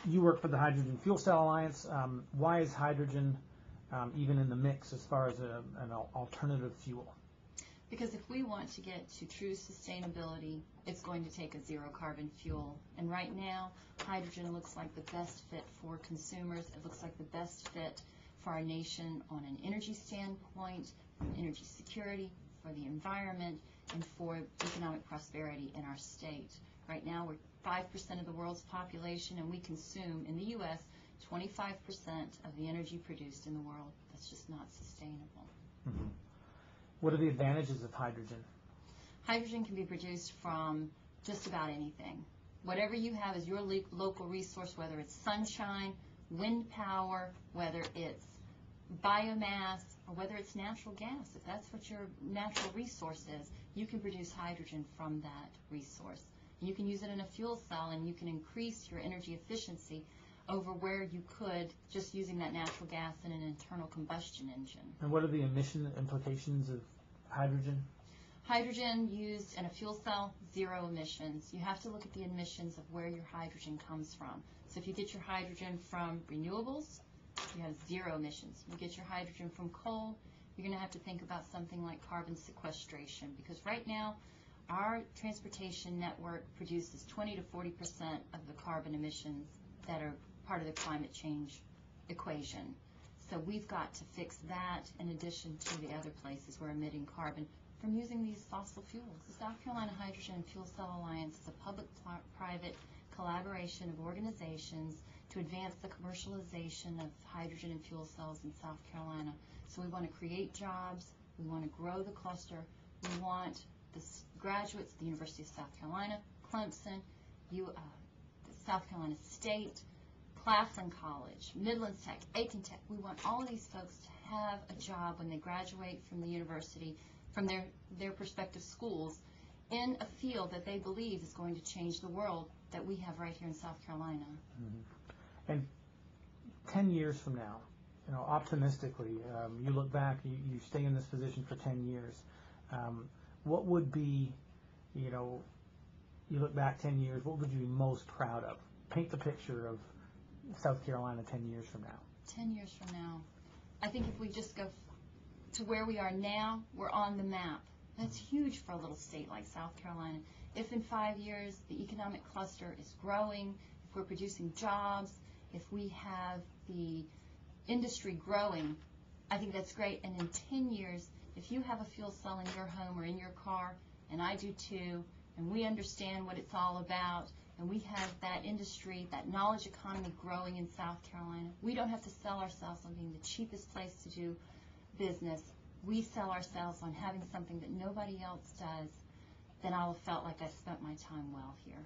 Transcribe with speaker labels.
Speaker 1: you work for the Hydrogen Fuel Cell Alliance. Why is hydrogen even in the mix as far as an alternative fuel?
Speaker 2: Because if we want to get to true sustainability, it's going to take a zero carbon fuel. And right now, hydrogen looks like the best fit for consumers. It looks like the best fit for our nation on an energy standpoint, from energy security, for the environment, and for economic prosperity in our state. Right now, we're 5% of the world's population, and we consume, in the U.S., 25% of the energy produced in the world. That's just not sustainable.
Speaker 1: Mm-hmm. What are the advantages of hydrogen?
Speaker 2: Hydrogen can be produced from just about anything. Whatever you have as your local resource, whether it's sunshine, wind power, whether it's biomass, or whether it's natural gas. If that's what your natural resource is, you can produce hydrogen from that resource. You can use it in a fuel cell, and you can increase your energy efficiency over where you could just using that natural gas in an internal combustion engine.
Speaker 1: And what are the emission implications of hydrogen?
Speaker 2: Hydrogen used in a fuel cell, zero emissions. You have to look at the emissions of where your hydrogen comes from. So if you get your hydrogen from renewables, you have zero emissions. You get your hydrogen from coal, you're going to have to think about something like carbon sequestration, because right now our transportation network produces 20 to 40% of the carbon emissions that are part of the climate change equation. So we've got to fix that in addition to the other places we're emitting carbon from using these fossil fuels. The South Carolina Hydrogen and Fuel Cell Alliance is a public-private collaboration of organizations to advance the commercialization of hydrogen and fuel cells in South Carolina. So we want to create jobs, we want to grow the cluster, we want the graduates at the University of South Carolina, Clemson, the South Carolina State, Claflin College, Midlands Tech, Aiken Tech. We want all of these folks to have a job when they graduate from the university, from their prospective schools, in a field that they believe is going to change the world that we have right here in South Carolina.
Speaker 1: Mm-hmm. And 10 years from now, optimistically, you look back, you stay in this position for 10 years. What would be, you look back 10 years, what would you be most proud of? Paint the picture of South Carolina 10 years from now.
Speaker 2: 10 years from now, I think if we just go to where we are now, we're on the map. That's huge for a little state like South Carolina. If in 5 years the economic cluster is growing, if we're producing jobs, if we have the industry growing, I think that's great. And in 10 years, if you have a fuel cell in your home or in your car, and I do too, and we understand what it's all about, and we have that industry, that knowledge economy growing in South Carolina, we don't have to sell ourselves on being the cheapest place to do business. We sell ourselves on having something that nobody else does, then I'll have felt like I spent my time well here.